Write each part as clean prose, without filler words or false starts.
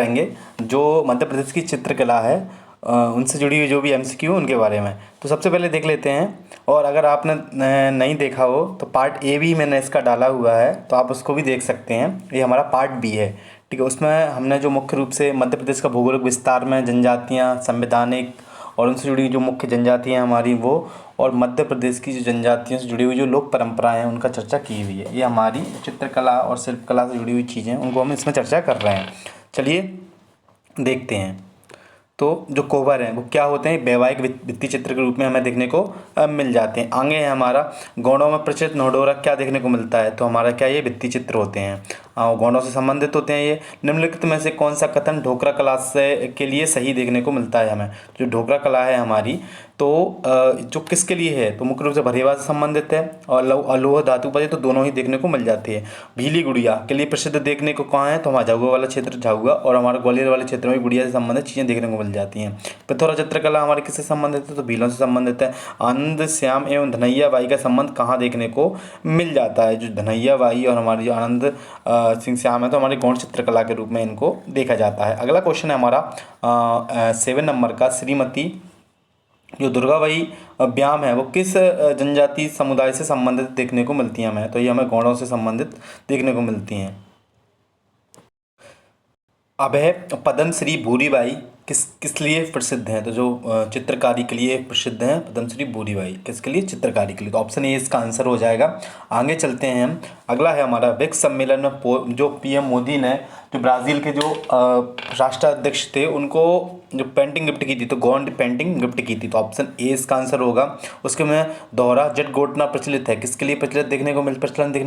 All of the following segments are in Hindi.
करेंगे जो मध्य प्रदेश की चित्रकला है उनसे जुड़ी हुई जो भी एमसीक्यू उनके बारे में। तो सबसे पहले देख लेते हैं, और अगर आपने नहीं देखा हो तो पार्ट ए भी मैंने इसका डाला हुआ है, तो आप उसको भी देख सकते हैं। ये हमारा पार्ट बी है, ठीक है। उसमें हमने जो मुख्य रूप से मध्य प्रदेश का भौगोलिक विस्तार में जनजातियाँ, संवैधानिक और उनसे जुड़ी जो मुख्य जनजातियाँ हैं हमारी वो, और मध्य प्रदेश की जो जनजातियों से जुड़ी हुई जो लोक परंपराएं हैं उनका चर्चा की हुई है। ये हमारी चित्रकला और शिल्पकला से जुड़ी हुई चीज़ें उनको हम इसमें चर्चा कर रहे हैं। चलिए देखते हैं। तो जो कोवर हैं वो क्या होते हैं, वैवाहिक भित्ति चित्र के रूप में हमें देखने को मिल जाते हैं। आगे है हमारा गौड़ों में प्रचलित नोडोरा क्या देखने को मिलता है, तो हमारा क्या ये भित्ति चित्र होते हैं, गौड़ों से संबंधित होते हैं। ये निम्नलिखित में से कौन सा कथन ढोकरा कला से के लिए सही देखने को मिलता है हमें। जो ढोकरा कला है हमारी, तो जो किसके लिए है, तो मुख्य रूप से भरेवा से संबंधित है, और लौह धातु पर तो दोनों ही देखने को मिल जाती है। भीली गुड़िया के लिए प्रसिद्ध देखने को कहाँ है, तो हमारा झाबुआ वाला क्षेत्र, झाबुआ और हमारे ग्वालियर वाले क्षेत्र में गुड़िया से संबंधित चीज़ें देखने को मिल जाती हैं। पिथौरा चित्रकला हमारे किससे संबंधित है, तो भीलों से संबंधित है। आनंद श्याम एवं धनैया बाई का संबंध कहाँ देखने को मिल जाता है, जो धनैया बाई और हमारी जो आनंद सिंह श्याम है, तो हमारे गौड़ चित्रकला के रूप में इनको देखा जाता है। अगला क्वेश्चन है हमारा 7 नंबर का, श्रीमती जो दुर्गाबाई व्याम है वो किस जनजाति समुदाय से संबंधित देखने को मिलती हैं हमें, तो ये हमें गौड़ों से संबंधित देखने को मिलती हैं। अब है पद्मश्री भूरीबाई किस लिए प्रसिद्ध हैं, तो जो चित्रकारी के लिए प्रसिद्ध हैं पद्मश्री भूरीबाई, किसके लिए, चित्रकारी के लिए। तो ऑप्शन ए इसका आंसर हो जाएगा। आगे चलते हैं हम। अगला है हमारा ब्रिक्स सम्मेलन में जो पीएम मोदी ने जो ब्राज़ील के जो राष्ट्राध्यक्ष थे उनको जो पेंटिंग गिफ्ट की थी, तो गोंड पेंटिंग गिफ्ट की थी, तो ऑप्शन ए इसका आंसर होगा। उसके में दोहरा जटगोटना प्रचलित है, किसके लिए प्रचलन देखने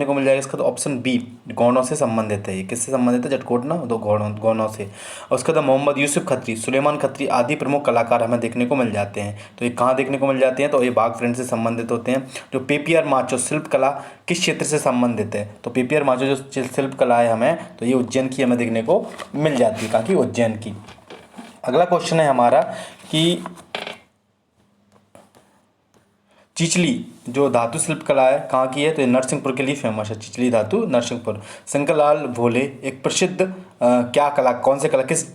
को मिल जाएगा इसका, तो ऑप्शन बी गौड़ों से संबंधित है। ये किससे संबंधित है, जटगोटना दो गौड़ों से। और उसके बाद मोहम्मद यूसुफ खत्री, सुलेमान खत्री आदि प्रमुख कलाकार हमें देखने को मिल जाते हैं। तो ये कहाँ देखने को मिल जाते हैं, तो ये बाघ प्रिंट से संबंधित होते हैं। जो पेपियर माचो शिल्प कला किस क्षेत्र से संबंधित है, तो पेपियर माचो जो शिल्प कला है हमें, तो ये उज्जैन की हमें देखने को मिल जाती है, कहाँ की, उज्जैन की। अगला क्वेश्चन है हमारा कि चिचली जो धातु शिल्प कला है कहाँ की है, तो ये नरसिंहपुर के लिए फेमस है। चिचली धातु नरसिंहपुर। शंकरलाल भोले एक प्रसिद्ध क्या कला, कौन से कला, किस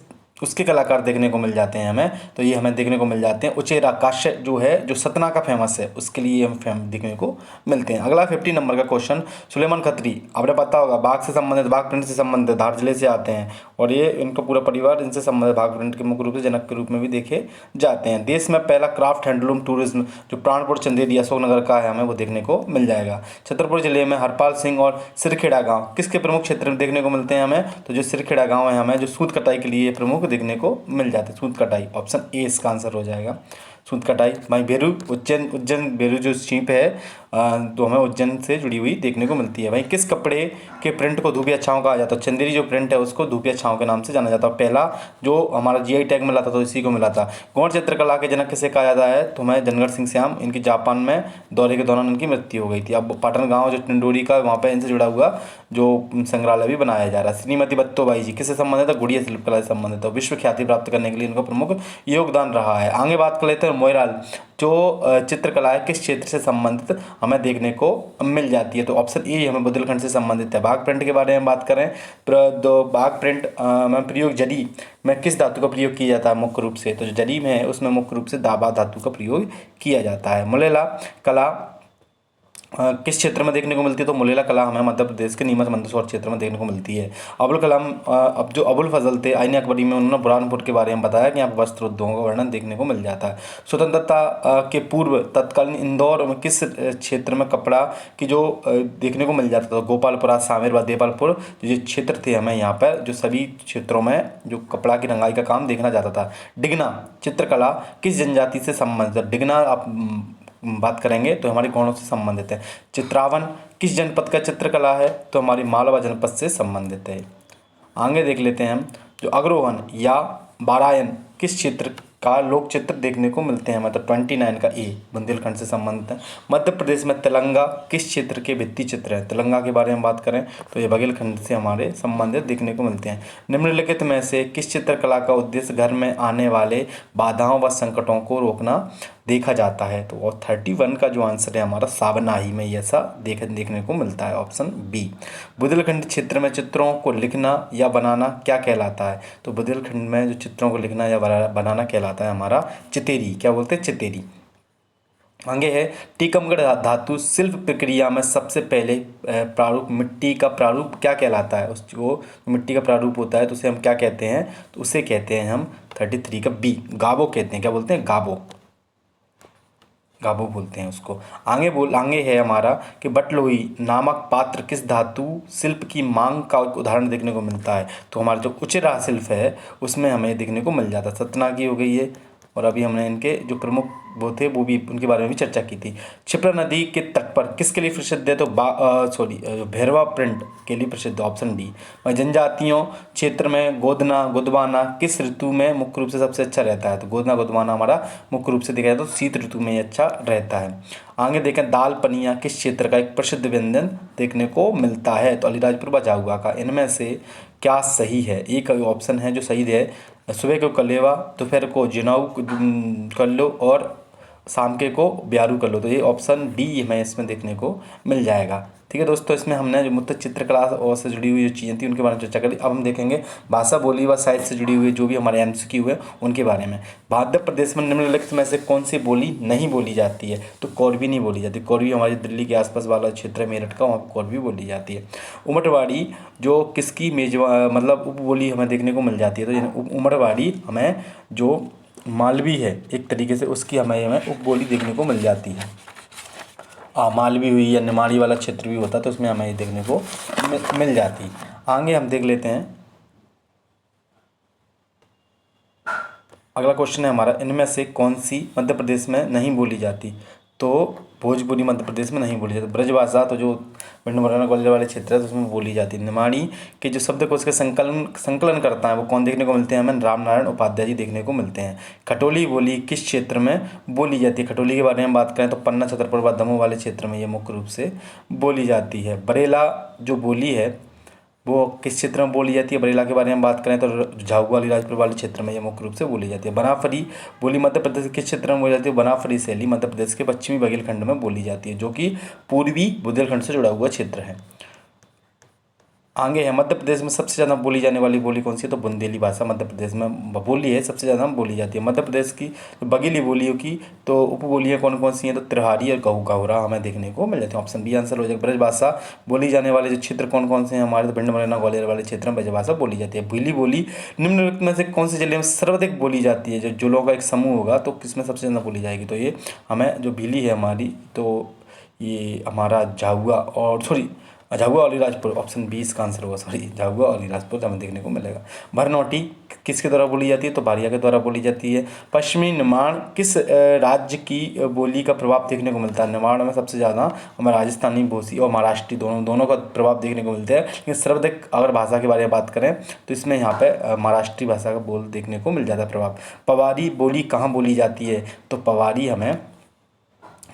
उसके कलाकार देखने को मिल जाते हैं हमें, तो ये हमें देखने को मिल जाते हैं। उचेरा काश्य जो है जो सतना का फेमस है, उसके लिए हम देखने को मिलते हैं। अगला 50 नंबर का क्वेश्चन, सुलेमान खत्री आपने पता होगा बाघ से संबंधित, बाघ प्रिंट से संबंधित, धार जिले से आते हैं, और ये इनका पूरा परिवार इनसे संबंधित, बाघ प्रिंट के मुख्य रूप से जनक के रूप में भी देखे जाते हैं। देश में पहला क्राफ्ट हैंडलूम टूरिज्म जो प्राणपुर चंदेरी अशोकनगर का है हमें वो देखने को मिल जाएगा। छतरपुर जिले में हरपाल सिंह और सिरखेड़ा गाँव किसके प्रमुख क्षेत्र में देखने को मिलते हैं हमें, तो जो सिरखेड़ा गाँव है हमें जो सूत कटाई के लिए प्रमुख देखने को मिल जाते हैं। सूत कटाई, ऑप्शन ए इसका आंसर हो जाएगा। सूत कटाई भाई बेरू उज्जैन बेरू जो सीप है तो हमें उज्जैन से जुड़ी हुई देखने को मिलती है। भाई किस कपड़े के प्रिंट को धूपिया छाँव कहा जाता है, चंदेरी जो प्रिंट है उसको धूपिया छाँव के नाम से जाना जाता है। पहला जो हमारा जीआई टैग मिला था तो इसी को मिला था। गौड़ चित्रकला के जनक किसे कहा जाता है, तो हमें जनगढ़ सिंह श्याम, इनकी जापान में दौरे के दौरान इनकी मृत्यु हो गई थी। अब पाटन गाँव जो टिंडोरी का वहाँ पर इनसे जुड़ा हुआ जो संग्रहालय भी बनाया जा रहा है। श्रीमती बत्तोबाई जी किससे संबंधित है, गुड़िया शिल्पकला से संबंधित है। विश्व ख्याति प्राप्त करने के लिए इनका प्रमुख योगदान रहा है। आगे बात कर लेते हैं मोयराल जो चित्रकला है किस क्षेत्र से संबंधित हमें देखने को मिल जाती है, तो ऑप्शन ए हमें बुंदेलखंड से संबंधित है। बाघ प्रिंट के बारे में बात करें तो बाघ प्रिंट में प्रयोग जरी में किस धातु का प्रयोग किया जाता है मुख्य रूप से, तो जो जरी में है उसमें मुख्य रूप से दाबा धातु का प्रयोग किया जाता है। मुलेला कला किस क्षेत्र में देखने को मिलती है, तो मुलेला कला हमें मध्य प्रदेश के नीमच मंदसौर क्षेत्र में देखने को मिलती है। अबुल कलाम अब जो अबुल फजल थे आईन अकबरी में उन्होंने बुरहानपुर के बारे में बताया कि यहाँ पर वस्त्र उद्योगों का वर्णन देखने को मिल जाता है। स्वतंत्रता के पूर्व तत्कालीन इंदौर में किस क्षेत्र में कपड़ा की जो देखने को मिल जाता था, गोपालपुरा, सामेर व देपालपुर जो क्षेत्र थे हमें यहाँ पर जो सभी क्षेत्रों में जो कपड़ा की रंगाई का काम देखना जाता था। डिगना चित्रकला किस जनजाति से संबंधित है, डिगना आप बात करेंगे तो हमारी गौड़ों से संबंधित है। चित्रावन किस जनपद का चित्रकला है, तो हमारी मालवा जनपद से संबंधित है। आगे देख लेते हैं हम जो अग्रोहन या बारायन किस क्षेत्र का लोक चित्र देखने को मिलते हैं, मतलब 29 का ए बुंदेलखंड से संबंधित है। मध्य प्रदेश में तेलंगा किस क्षेत्र के भित्ति चित्र हैं, तेलंगा के बारे में बात करें तो ये बघेलखंड से हमारे संबंधित देखने को मिलते हैं। निम्नलिखित में से किस चित्रकला का उद्देश्य घर में आने वाले बाधाओं व संकटों को रोकना देखा जाता है। तो और 31 का जो आंसर है हमारा सावनाही में ऐसा देखने को मिलता है, ऑप्शन बी। बुंदेलखंड क्षेत्र में चित्रों को लिखना या बनाना क्या कहलाता है? तो बुंदेलखंड में जो चित्रों को लिखना या बनाना कहलाता है हमारा चितेरी। क्या बोलते हैं? चितेरी। आगे है, टीकमगढ़ धातु शिल्प प्रक्रिया में सबसे पहले प्रारूप मिट्टी का प्रारूप क्या कहलाता है? उस जो मिट्टी का प्रारूप होता है तो उसे हम क्या कहते हैं? तो उसे कहते हैं हम 33 का बी, गाबो कहते हैं। क्या बोलते हैं? गाबो, गाबो बोलते हैं उसको। आगे है हमारा कि बटलोई नामक पात्र किस धातु शिल्प की मांग का उदाहरण देखने को मिलता है? तो हमारा जो उचिरा शिल्प है उसमें हमें देखने को मिल जाता है। सतना की हो गई है, और अभी हमने इनके जो प्रमुख वो थे वो भी उनके बारे में भी चर्चा की थी। क्षिप्रा नदी के तट पर किसके लिए प्रसिद्ध है? तो भैरवा प्रिंट के लिए प्रसिद्ध, ऑप्शन डी। जनजातियों क्षेत्र में गोदना गोदवाना किस ऋतु में मुख्य रूप से सबसे अच्छा रहता है? तो गोदना गोदवाना हमारा मुख्य रूप से देखा जाए तो शीत ऋतु में अच्छा रहता है। आगे देखें, दाल पनिया किस क्षेत्र का एक प्रसिद्ध व्यंजन देखने को मिलता है? तो अलीराजपुर व झाबुआ का। इनमें से क्या सही है? एक ऑप्शन है जो सही है, सुबह को कलेवा, दोपहर को जिनाऊ कर लो और शाम के को ब्यारू कर लो। तो ये ऑप्शन डी हमें इसमें देखने को मिल जाएगा। ठीक है दोस्तों, इसमें हमने जो मुख्य चित्रकला और से जुड़ी हुई जो चीज़ें थी उनके बारे में चर्चा करी। अब हम देखेंगे भाषा बोली व साहित्य से जुड़ी हुई जो भी हमारे MCQ है उनके बारे में। मध्य प्रदेश में निम्नलिखित में से कौन सी बोली नहीं बोली जाती है? तो कोरवी नहीं बोली जाती। कोरवी हमारी दिल्ली के आसपास वाला क्षेत्र है मेरठ का, वहाँ पर कोरवी बोली जाती है। उमरवाड़ी जो किसकी मतलब उपबोली हमें देखने को मिल जाती है? तो उमरवाड़ी हमें जो मालवी है एक तरीके से उसकी हमें उपबोली देखने को मिल जाती है। मालवी हुई या निमाड़ी वाला क्षेत्र भी होता है तो उसमें हमें ये देखने को मिल जाती है। आगे हम देख लेते हैं, अगला क्वेश्चन है हमारा, इनमें से कौन सी मध्य प्रदेश में नहीं बोली जाती? तो भोजपुरी मध्य प्रदेश में नहीं बोली जाती। ब्रजभाषा तो जो भिंड मुरैना ग्वालियर वाले क्षेत्र है तो उसमें बोली जाती है। निमाड़ी के जो शब्दकोश के संकलन करता है वो कौन देखने को मिलते हैं? हमें राम नारायण उपाध्याय जी देखने को मिलते हैं। खटोली बोली किस क्षेत्र में बोली जाती है? खटोली के बारे में बात करें तो पन्ना, छतरपुर व दमोह वाले क्षेत्र में ये मुख्य रूप से बोली जाती है। बरेला जो बोली है वो किस क्षेत्र में बोली जाती है? बरेला के बारे में बात करें तो झाबुआ अलीराजपुर वाले क्षेत्र में ये मुख्य रूप से बोली जाती है। बनाफरी बोली मध्य प्रदेश के किस क्षेत्र में बोली जाती है? बनाफरी शैली मध्य प्रदेश के पश्चिमी बघेलखंड में बोली जाती है, जो कि पूर्वी बुंदेलखंड से जुड़ा हुआ क्षेत्र है। आगे है, मध्य प्रदेश में सबसे ज़्यादा बोली जाने वाली बोली कौन सी है? तो बुंदेली भाषा मध्य प्रदेश में बोली है, सबसे ज़्यादा बोली जाती है। मध्य प्रदेश की बघेली बोलियों की तो उपबोलियाँ कौन कौन सी हैं? तो त्रिहारी और गहुरा हमें देखने को मिल जाती है। ऑप्शन बी आंसर हो जाएगा। ब्रजभाषा बोली जाने वाले जो क्षेत्र कौन कौन से हैं हमारे? तो भिंड मुरैना ग्वालियर वाले क्षेत्र में ब्रजभाषा बोली जाती है। भीली बोली निम्नलिखित में से कौन से जिले में सर्वाधिक बोली जाती है? जो लोगों का एक समूह होगा तो किसमें सबसे ज़्यादा बोली जाएगी? तो ये हमें जो भीली है हमारी, तो ये हमारा झाबुआ और अलीराजपुर, ऑप्शन बी इसका आंसर होगा। झाबुआ और अलीराजपुर हमें देखने को मिलेगा। भरनौटी किसके द्वारा बोली जाती है? तो भारिया के द्वारा बोली जाती है। पश्चिमी निमाड़ किस राज्य की बोली का प्रभाव देखने को मिलता है? निमाड़ में सबसे ज़्यादा हमें राजस्थानी, भूसी और महाराष्ट्री दोनों का प्रभाव देखने को मिलता है, लेकिन सर्वाधिक अगर भाषा के बारे में बात करें तो इसमें यहाँ पे महाराष्ट्री भाषा का बोल देखने को मिल जाता है प्रभाव। पवारी बोली कहाँ बोली जाती है? तो पवारी हमें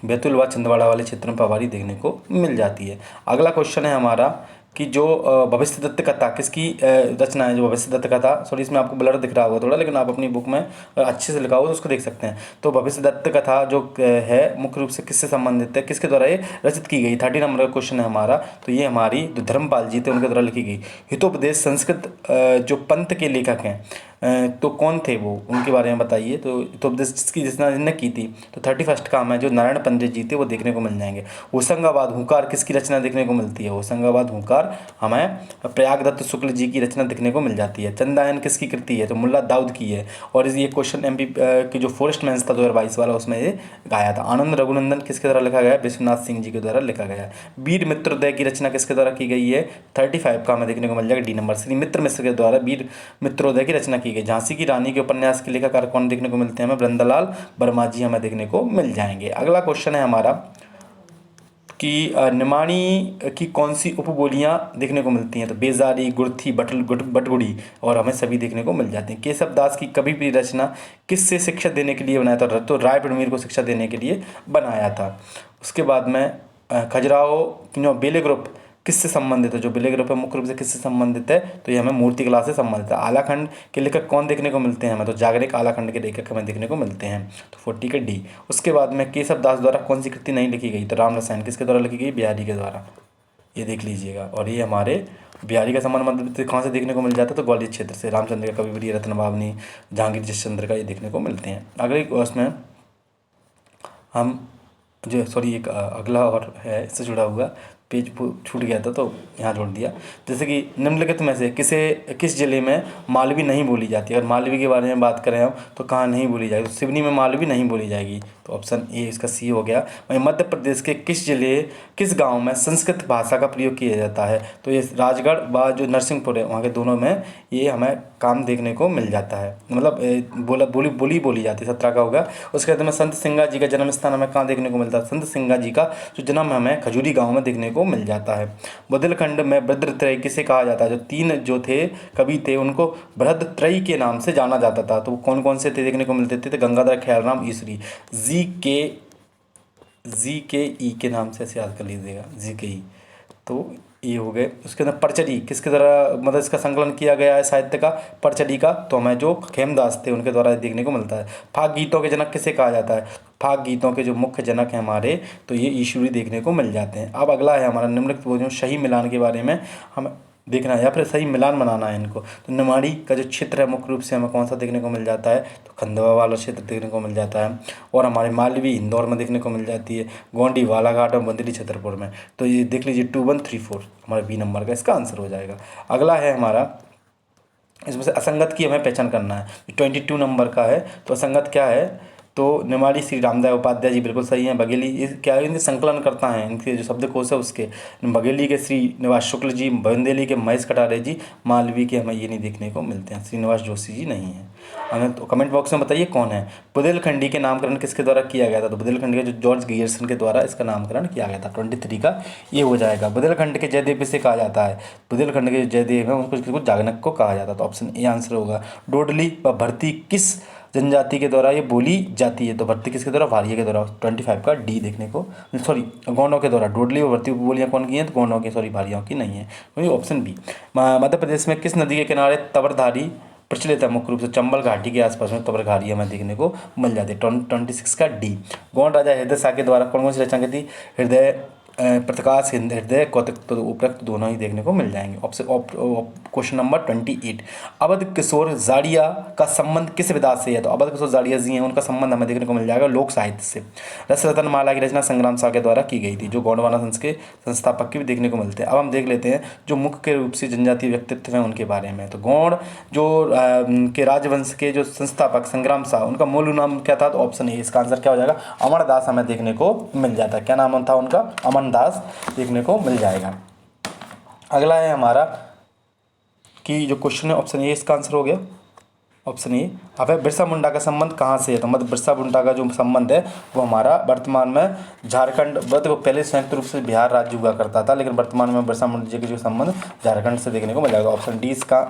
बैतूल व छिंदवाड़ा वाले क्षेत्र में पवारी देखने को मिल जाती है। अगला क्वेश्चन है हमारा कि जो भविष्य दत्त कथा किसकी रचना है? जो भविष्य दत्त कथा, इसमें आपको ब्लर दिख रहा होगा थोड़ा, लेकिन आप अपनी बुक में अच्छे से लिखा होगा तो उसको देख सकते हैं। तो भविष्य दत्त कथा जो है मुख्य रूप से किससे संबंधित है? किसके द्वारा ये रचित की गई? 30 नंबर का क्वेश्चन है हमारा। तो ये हमारी जो धर्मपाल जी थे उनके द्वारा लिखी गई। हितोपदेश संस्कृत जो पंथ के लेखक हैं तो कौन थे वो? उनके बारे में बताइए। तो हितोपदेश जिसकी जिसने की थी तो 31 का हमें जो नारायण पंडित जी थे वो देखने को मिल जाएंगे। होशंगाबाद हुंकार किसकी रचना देखने को मिलती है? होशंगाबाद हुंकार हमें प्रयागदत्त शुक्ल जी की रचना देखने को मिल जाती है। चंदायन किसकी कृति है? तो मुल्ला दाऊद की है। और ये क्वेश्चन MP की जो फॉरेस्ट मैन्स था 2022 वाला उसमें ये गाया था। आनंद रघुनंदन किसके द्वारा लिखा गया है? विश्वनाथ सिंह जी के द्वारा लिखा गया है। वीर मित्रोदय की रचना किसके द्वारा की गई है? 35 का हमें देखने को मिल जाएगा डी नंबर। श्री मित्र मिश्र के द्वारा वीर मित्रोदय की रचना की गई। झांसी की रानी के उपन्यास के लेखक कौन देखने को मिलते हैं? हमें वृंदालाल वर्मा जी हमें देखने को मिल जाएंगे। अगला क्वेश्चन है हमारा कि निमाड़ी की कौन सी उपबोलियाँ देखने को मिलती हैं? तो बेजारी, गुड़थी, बटगुड़ी और हमें सभी देखने को मिल जाते हैं। केशव दास की कभी भी रचना किससे शिक्षा देने के लिए बनाया था? तो राय बड़मीर को शिक्षा देने के लिए बनाया था। उसके बाद में खजुराहो बेले ग्रुप किससे संबंधित है, जो विलय के रूप में मुख्य रूप से किससे संबंधित है, तो ये हमें मूर्तिकला से संबंधित है। आलाखंड के लेखक कौन देखने को मिलते हैं हमें, तो जागरिक आलाखंड के लेखक हमें देखने को मिलते हैं, तो 40 का डी। उसके बाद में केशव दास द्वारा कौन सी कृति नहीं लिखी गई, तो राम रसायन किसके द्वारा लिखी गई, बिहारी के द्वारा, ये देख लीजिएगा। और ये हमारे बिहारी का संबंध मध्य प्रदेश कहाँ से देखने को मिल जाता है, तो ग्वालियर क्षेत्र से। रामचंद्र का कविवरी, रत्न भावनी, जहांगीर जसचंद्र का ये देखने को मिलते हैं। अगले उसमें हम जो सॉरी एक अगला और है इससे जुड़ा हुआ पेज छूट गया था तो यहाँ जोड़ दिया। जैसे कि निम्नलिखित में से किस जिले में मालवी नहीं बोली जाती है। अगर मालवी के बारे में बात करें हम तो कहाँ नहीं बोली जाएगी, तो सिवनी में मालवी नहीं बोली जाएगी, तो ऑप्शन ए इसका सी हो गया। वहीं मध्य प्रदेश के किस गांव में संस्कृत भाषा का प्रयोग किया जाता है, तो ये राजगढ़ व जो नरसिंहपुर है वहाँ के दोनों में ये हमें काम देखने को मिल जाता है, मतलब बोली जाती है। 17 का होगा। उसके बाद में संत सिंगा जी का जन्म स्थान हमें कहाँ देखने को मिलता है, संत सिंगा जी का जो जन्म हमें खजूरी गाँव में देखने को मिल जाता है। बुंदेलखंड में वृद्धत्रयी किसे कहा जाता है, जो 3 जो थे कवि थे उनको वृद्धत्रयी के नाम से जाना जाता था, तो वो कौन कौन से थे देखने को मिलते थे, तो गंगाधर, ख्यालराम, ईसरी। जी के ई के नाम से ऐसे याद कर लीजिएगा, जी के ई, तो ये हो गए। उसके अंदर परचरी किसके द्वारा मतलब इसका संकलन किया गया है साहित्य का, परचरी का, तो हमें जो खेमदास थे उनके द्वारा देखने को मिलता है। फाग गीतों के जनक किसे कहा जाता है, फाग गीतों के जो मुख्य जनक हैं हमारे, तो ये ईश्वरी देखने को मिल जाते हैं। अब अगला है हमारा निम्नलिखित वो जो सही मिलान के बारे में हम देखना है या फिर सही मिलान बनाना है इनको। तो निमाड़ी का जो क्षेत्र है मुख्य रूप से हमें कौन सा देखने को मिल जाता है, तो खंडवा वाला क्षेत्र देखने को मिल जाता है। और हमारे मालवी इंदौर में देखने को मिल जाती है, गोंडी बालाघाट और बंदरी छतरपुर में। तो ये देख लीजिए 2134 हमारे बी नंबर का इसका आंसर हो जाएगा। अगला है हमारा, इसमें से असंगत की हमें पहचान करना है। 22 नंबर का है, तो असंगत क्या है, तो निमाड़ी श्री रामदास उपाध्याय जी बिल्कुल सही हैं। बघेली ये क्या है, इनके संकलन करता है, इनके जो शब्दकोश है उसके। बघेली के श्री निवास शुक्ल जी, बुंदेली के महेश कटारे जी, मालवी के हमें ये नहीं देखने को मिलते हैं, श्रीनिवास जोशी जी नहीं हैं। हमें तो कमेंट बॉक्स में बताइए कौन है। बुंदेलखंडी के नामकरण किसके द्वारा किया गया था, तो बुंदेलखंडी के जो जॉर्ज गियर्सन के द्वारा इसका नामकरण किया गया था। 23 का ये हो जाएगा। बुंदेलखंड के जयदेव किसे कहा जाता है, बुंदेलखंड के जो जयदेव है उनको किसको जागनक को कहा जाता है, तो ऑप्शन ए आंसर होगा। डोडली व भर्ती किस जनजाति के द्वारा ये बोली जाती है, तो भर्ती किसके द्वारा, भारिया के द्वारा। 25 का डी देखने को, सॉरी गौंडों के द्वारा। डोडली और भर्ती बोलियाँ कौन की हैं, तो गौंडों की, सॉरी भारियों की नहीं है, वही ऑप्शन बी। मध्य प्रदेश में किस नदी के किनारे तवरधारी प्रचलित है, मुख्य रूप से चंबल घाटी के आसपास में तवरधारी हमें देखने को मिल जाती है। 26 का डी। गौंड राजा हृदय शाह के द्वारा कौन कौन सी रचना की थी, हृदय प्रकाश, हृदय कौतुक, तो उपरोक्त दोनों ही देखने को मिल जाएंगे। Question number 28। अवध किशोर जाड़िया का संबंध किस विधा से है, तो अवध किशोर जाड़िया जी हैं उनका संबंध हमें देखने को मिल जाएगा लोक साहित्य से। रस रतन माला की रचना संग्राम शाह के द्वारा की गई थी, जो गौंडवाना संघ के संस्थापक की भी देखने को मिलते हैं। अब हम देख लेते हैं जो मुख्य रूप से जनजातीय व्यक्तित्व हैं उनके बारे में। तो गौड़ जो के राजवंश के जो संस्थापक संग्राम शाह, उनका मूल नाम क्या था, तो ऑप्शन ए इसका आंसर क्या हो जाएगा, अमरदास हमें देखने को मिल जाता है। क्या नाम था उनका, अमरदास देखने को मिल जाएगा। अगला है हमारा कि जो क्वेश्चन है ऑप्शन ए इसका आंसर हो गया, ऑप्शन ए। अब है बिरसा मुंडा का संबंध कहाँ से है, तो मतलब बिरसा मुंडा का जो संबंध है वो हमारा वर्तमान में झारखंड, वो पहले संयुक्त रूप से बिहार राज्य हुआ करता था, लेकिन वर्तमान में बिरसा मुंडा जी के जो संबंध झारखंड से देखने को मिल जाएगा। ऑप्शन डी इसका,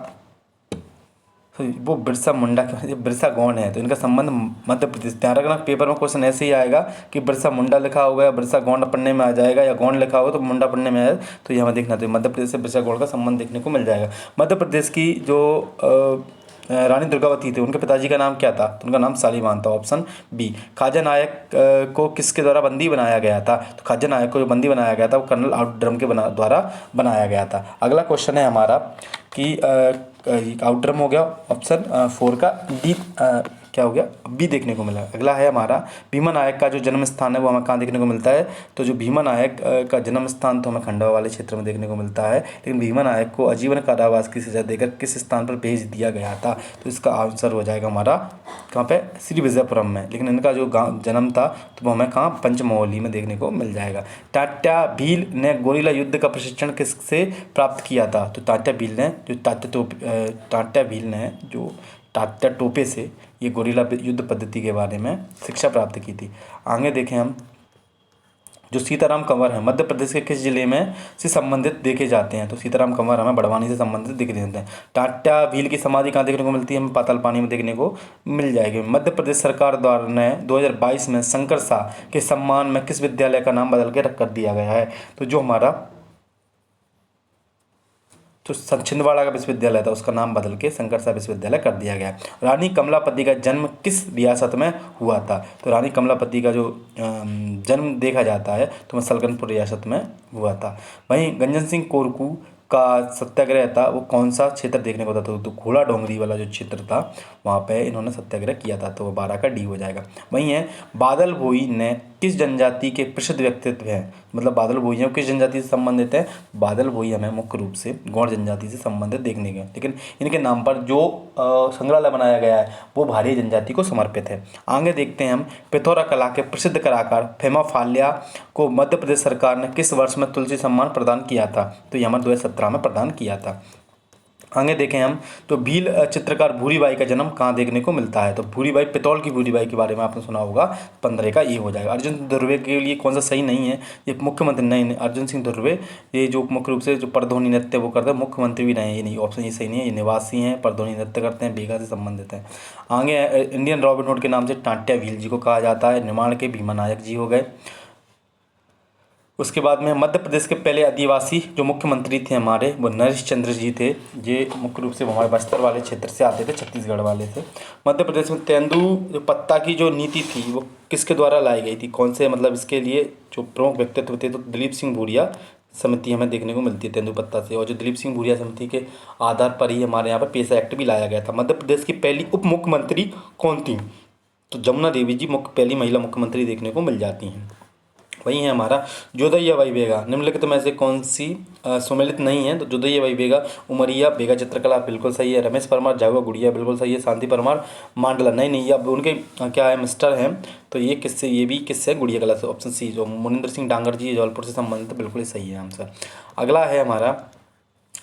वो बिरसा मुंडा के बिरसा गौंड है, तो इनका संबंध मध्य प्रदेश। ध्यान रखना पेपर में क्वेश्चन ऐसे ही आएगा कि बिरसा मुंडा लिखा होगा या बिरसा गौंड पढ़ने में आ जाएगा, या गौंड लिखा होगा तो मुंडा पढ़ने में आएगा, तो ये हमें देखना चाहिए। मध्य प्रदेश से बिरसा गौंड का संबंध देखने को मिल जाएगा। मध्य प्रदेश की जो रानी दुर्गावती थे उनके पिताजी का नाम क्या था, तो उनका नाम शालीवाहन था, ऑप्शन बी। खाजा नायक को किसके द्वारा बंदी बनाया गया था, तो खाजा नायक को जो बंदी बनाया गया था वो कर्नल आउटड्रम के द्वारा बनाया गया था। अगला क्वेश्चन है हमारा कि आउटड्रम हो गया, ऑप्शन 4 का डी क्या हो गया, बी देखने को मिला। अगला है हमारा भीमा नायक का जो जन्म स्थान है वो हमें कहाँ देखने को मिलता है, तो जो भीमा नायक का जन्म स्थान तो हमें खंडवा वाले क्षेत्र में देखने को मिलता है, लेकिन भीमा नायक को आजीवन कारावास की सजा देकर किस स्थान पर भेज दिया गया था, तो इसका आंसर हो जाएगा हमारा कहाँ पे, श्री विजयपुरम में। लेकिन इनका जो गाँव जन्म था तो वो हमें कहाँ, पंचमोहली में देखने को मिल जाएगा। टाटा भील ने गोरिल्ला युद्ध का प्रशिक्षण किससे प्राप्त किया था, तो टाटा भील ने जो टाटा टोपे से ये गोरिल्ला युद्ध पद्धति के बारे में शिक्षा प्राप्त की थी। आगे देखें हम जो सीताराम कंवर हैं मध्य प्रदेश के किस जिले में से संबंधित देखे जाते हैं, तो सीताराम कंवर हमें बड़वानी से संबंधित दिख देते हैं। टाटा भील की समाधि कहाँ देखने को मिलती है, हमें पातालपानी में देखने को मिल जाएगी। मध्य प्रदेश सरकार द्वारा ने 2022 में शंकर शाह के सम्मान में किस विद्यालय का नाम बदल के रख कर दिया गया है, तो जो हमारा जो छिंदवाड़ा का विश्वविद्यालय था उसका नाम बदल के शंकर शाह विश्वविद्यालय कर दिया गया। रानी कमलापति का जन्म किस रियासत में हुआ था? तो रानी कमलापति का जो जन्म देखा जाता है तो वह सलकनपुर रियासत में हुआ था। वहीं गंजन सिंह कोरकू का सत्याग्रह था वो कौन सा क्षेत्र देखने को था? तो घोड़ा डोंगरी वाला जो क्षेत्र था वहाँ पे इन्होंने सत्याग्रह किया था, तो वो 12 का डी हो जाएगा। वहीं है बादल भोई ने किस जनजाति के प्रसिद्ध व्यक्तित्व हैं? मतलब बादल भोई हैं वो किस जनजाति से संबंधित है? बादल भोई हमें मुख्य रूप से गौड़ जनजाति से संबंधित देखने के, लेकिन इनके नाम पर जो संग्रहालय बनाया गया है वो भारी जनजाति को समर्पित है। आगे देखते हैं हम, पिथौरा कला के प्रसिद्ध कलाकार फेमा फाल्या को मध्य प्रदेश सरकार ने किस वर्ष में तुलसी सम्मान प्रदान किया था? तो ये हमारे 2017 में प्रदान किया था। आगे देखें हम, तो भील चित्रकार भूरीबाई का जन्म कहाँ देखने को मिलता है? तो भूरीबाई, पितौल की भूरीबाई के बारे में आपने सुना होगा, 15 का ये हो जाएगा। अर्जुन सिंह धुर्वे के लिए कौन सा सही नहीं है? ये मुख्यमंत्री नहीं, अर्जुन सिंह धुर्वे ये जो मुख्य रूप से जो परधोनी नृत्य वो करते हैं, मुख्यमंत्री भी नहीं है, ये नहीं, ऑप्शन ये सही नहीं है। ये निवासी हैं, परधोनी नृत्य करते हैं, बेगा से संबंधित हैं। आगे इंडियन रॉबिन हुड के नाम से टांट्या भील जी को कहा जाता है। निर्माण के भीमा नायक जी हो गए। उसके बाद में मध्य प्रदेश के पहले आदिवासी जो मुख्यमंत्री थे हमारे वो नरेश चंद्र जी थे। ये मुख्य रूप से हमारे बस्तर वाले क्षेत्र से आते थे, छत्तीसगढ़ वाले थे। मध्य प्रदेश में तेंदु जो पत्ता की जो नीति थी वो किसके द्वारा लाई गई थी? कौन से, मतलब इसके लिए जो प्रमुख व्यक्तित्व थे तो दिलीप सिंह भूरिया समिति हमें देखने को मिलती है तेंदुपत्ता से, और जो दिलीप सिंह भूरिया समिति के आधार पर ही हमारे यहाँ पर पेसा एक्ट भी लाया गया था। मध्य प्रदेश की पहली उप मुख्यमंत्री कौन थी? तो जमुना देवी जी पहली महिला मुख्यमंत्री देखने को मिल जाती हैं। वही है हमारा जोदय्याबाई बेगा निम्नलिखित में से कौन सी सुमेलित नहीं है? तो जोदय्याबाई बेगा उमरिया बेगा चित्रकला बिल्कुल सही है। रमेश परमार जागवा गुड़िया बिल्कुल सही है। शांति परमार मांडला नहीं, अब उनके क्या है मिस्टर हैं, तो ये किससे, ये भी किससे, गुड़िया कला से, ऑप्शन सी। जो मुनिंदर सिंह डांगर जी जबलपुर से संबंधित बिल्कुल ही सही है आंसर। अगला है हमारा,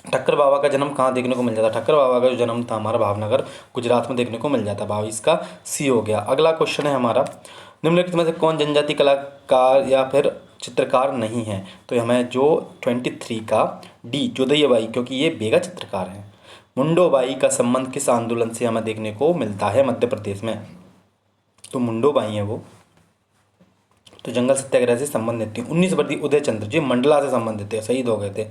ठक्कर बाबा का जन्म कहाँ देखने को मिल जाता? ठक्कर बाबा का जो जन्म था हमारा भावनगर गुजरात में देखने को मिल जाता। 22 का सी हो गया। अगला क्वेश्चन है हमारा, निम्नलिखित में से कौन जनजाति कलाकार या फिर चित्रकार नहीं है? तो हमें जो 23 का डी जोदय्याबाई, क्योंकि ये बेगा चित्रकार हैं। मुंडोबाई का संबंध किस आंदोलन से हमें देखने को मिलता है मध्य प्रदेश में? तो मुंडोबाई है वो तो जंगल सत्याग्रह से संबंधित थी। 19 वर्षीय उदय चंद्र जी मंडला से संबंधित थे, शहीद हो गए थे।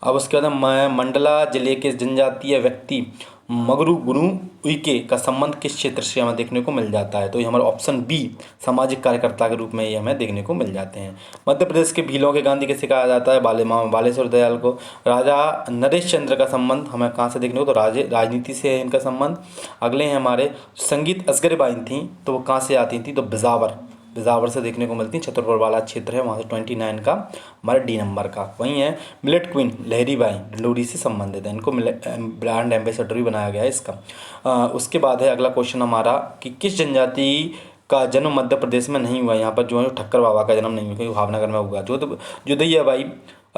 अब उसके बाद मंडला जिले के जनजातीय व्यक्ति मगरू गुरु उइके का संबंध किस क्षेत्र से हमें देखने को मिल जाता है? तो ये हमारा ऑप्शन बी सामाजिक कार्यकर्ता के रूप में ये हमें देखने को मिल जाते हैं। मध्य प्रदेश के भीलों के गांधी किसे कहा जाता है? बालेश्वर दयाल को। राजा नरेश चंद्र का संबंध हमें कहाँ से देखने को, तो राजनीति से है इनका संबंध। अगले हैं हमारे संगीत असगरबाई थी तो वो कहाँ से आती थी? तो बिजावर से देखने को मिलती है, छतरपुर वाला क्षेत्र है वहाँ से। 29 का हमारा डी नंबर का। वहीं है मिलेट क्वीन लहरीबाई डिंडोरी से संबंधित है, इनको ब्रांड एम्बेसडर भी बनाया गया है इसका। उसके बाद है अगला क्वेश्चन हमारा कि किस जनजाति का जन्म मध्य प्रदेश में नहीं हुआ? यहाँ पर जो है ठक्कर बाबा का जन्म नहीं हुआ क्योंकि भावनगर में हुआ। जोदय्याबाई